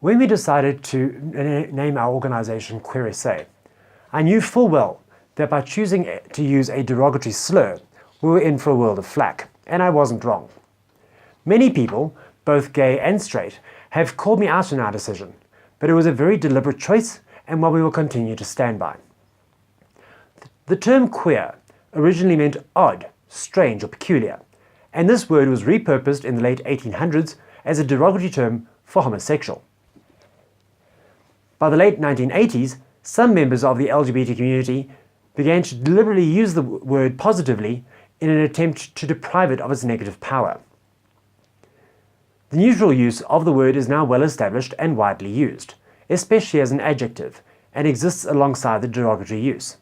When we decided to name our organization QueerSA, I knew full well that by choosing to use a derogatory slur, we were in for a world of flack, and I wasn't wrong. Many people, both gay and straight, have called me out on our decision, but it was a very deliberate choice and one we will continue to stand by. The term queer originally meant odd, strange or peculiar, and this word was repurposed in the late 1800s as a derogatory term for homosexual. By the late 1980s, some members of the LGBT community began to deliberately use the word positively in an attempt to deprive it of its negative power. The neutral use of the word is now well established and widely used, especially as an adjective, and exists alongside the derogatory use.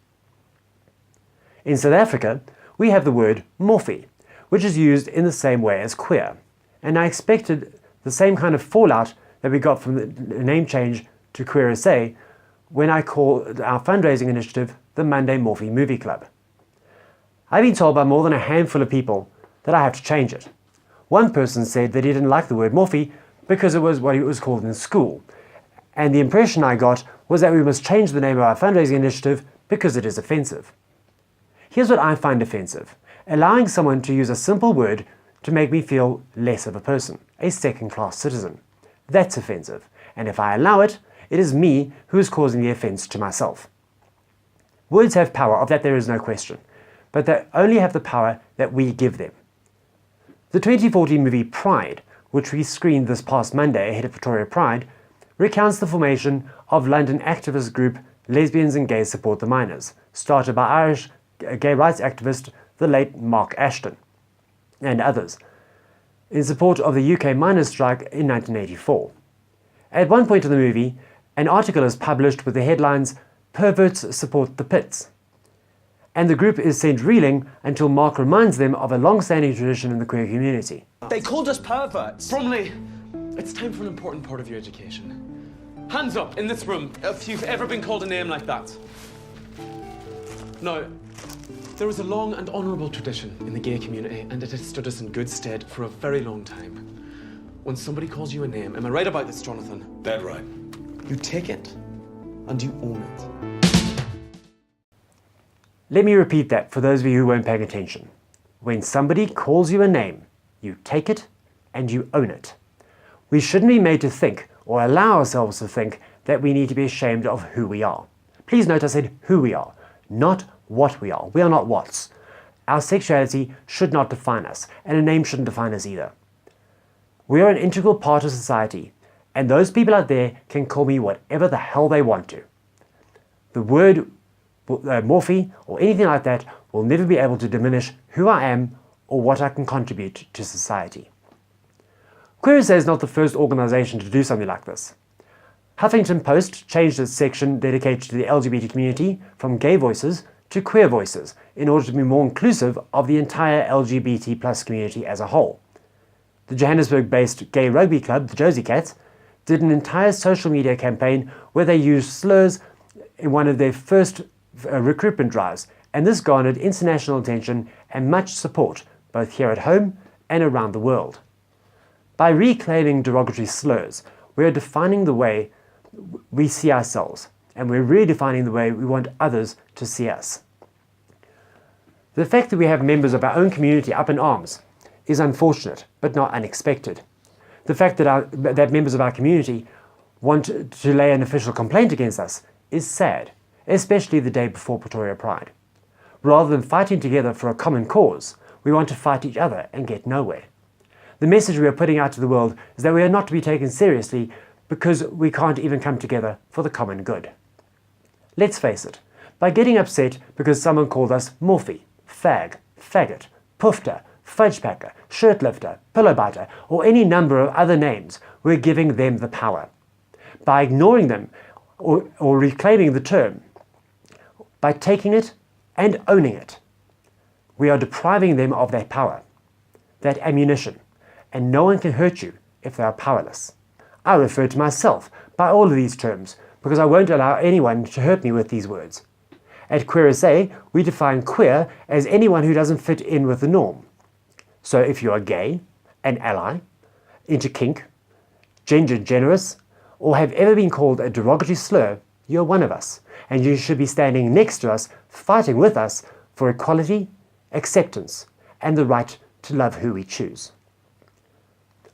In South Africa, we have the word morphie, which is used in the same way as queer, and I expected the same kind of fallout that we got from the name change to QueerSA when I called our fundraising initiative the Monday Moffie Movie Club. I've been told by more than a handful of people that I have to change it. One person said that he didn't like the word morphie because it was what it was called in school, and the impression I got was that we must change the name of our fundraising initiative because it is offensive. Here's what I find offensive: allowing someone to use a simple word to make me feel less of a person, a second-class citizen. That's offensive, and if I allow it, it is me who is causing the offense to myself. Words have power, of that there is no question, but they only have the power that we give them. The 2014 movie Pride, which we screened this past Monday ahead of Victoria Pride, recounts the formation of London activist group Lesbians and Gays Support the Miners, started by Irish gay rights activist the late Mark Ashton, and others, in support of the UK miners' strike in 1984. At one point in the movie, an article is published with the headlines, "Perverts Support the Pits," and the group is sent reeling until Mark reminds them of a long-standing tradition in the queer community. They called us perverts! Bromley, it's time for an important part of your education. Hands up in this room if you've ever been called a name like that. Now, there is a long and honourable tradition in the gay community, and it has stood us in good stead for a very long time. When somebody calls you a name, am I right about this, Jonathan? Dead right. You take it, and you own it. Let me repeat that for those of you who weren't paying attention. When somebody calls you a name, you take it and you own it. We shouldn't be made to think, or allow ourselves to think, that we need to be ashamed of who we are. Please note I said who we are, not what we are. We are not what's. Our sexuality should not define us, and a name shouldn't define us either. We are an integral part of society, and those people out there can call me whatever the hell they want to. The word morphie or anything like that will never be able to diminish who I am or what I can contribute to society. QueerSA is not the first organisation to do something like this. Huffington Post changed its section dedicated to the LGBT community from gay voices to queer voices in order to be more inclusive of the entire LGBT plus community as a whole. The Johannesburg-based gay rugby club, the Josie Cats, did an entire social media campaign where they used slurs in one of their first recruitment drives, and this garnered international attention and much support both here at home and around the world. By reclaiming derogatory slurs, we are defining the way we see ourselves, and we're redefining the way we want others to see us. The fact that we have members of our own community up in arms is unfortunate, but not unexpected. The fact that members of our community want to lay an official complaint against us is sad, especially the day before Pretoria Pride. Rather than fighting together for a common cause, we want to fight each other and get nowhere. The message we are putting out to the world is that we are not to be taken seriously because we can't even come together for the common good. Let's face it, by getting upset because someone called us morphie, fag, faggot, poofter, fudge packer, shirt lifter, pillow biter, or any number of other names, we're giving them the power. By ignoring them or reclaiming the term, by taking it and owning it, we are depriving them of that power, that ammunition, and no one can hurt you if they are powerless. I refer to myself by all of these terms because I won't allow anyone to hurt me with these words. At QueerSA, we define queer as anyone who doesn't fit in with the norm. So if you are gay, an ally, into kink, gender generous, or have ever been called a derogatory slur, you're one of us, and you should be standing next to us, fighting with us for equality, acceptance, and the right to love who we choose,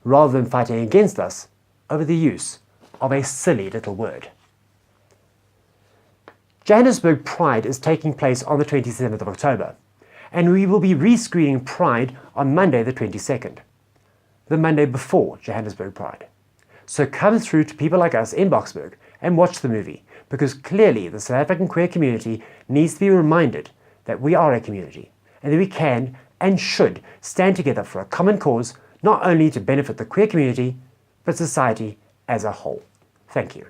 rather than fighting against us over the use of a silly little word. Johannesburg Pride is taking place on the 27th of October, and we will be re-screening Pride on Monday the 22nd, the Monday before Johannesburg Pride. So come through to people like us in Boksburg and watch the movie, because clearly the South African queer community needs to be reminded that we are a community, and that we can and should stand together for a common cause, not only to benefit the queer community, but society as a whole. Thank you.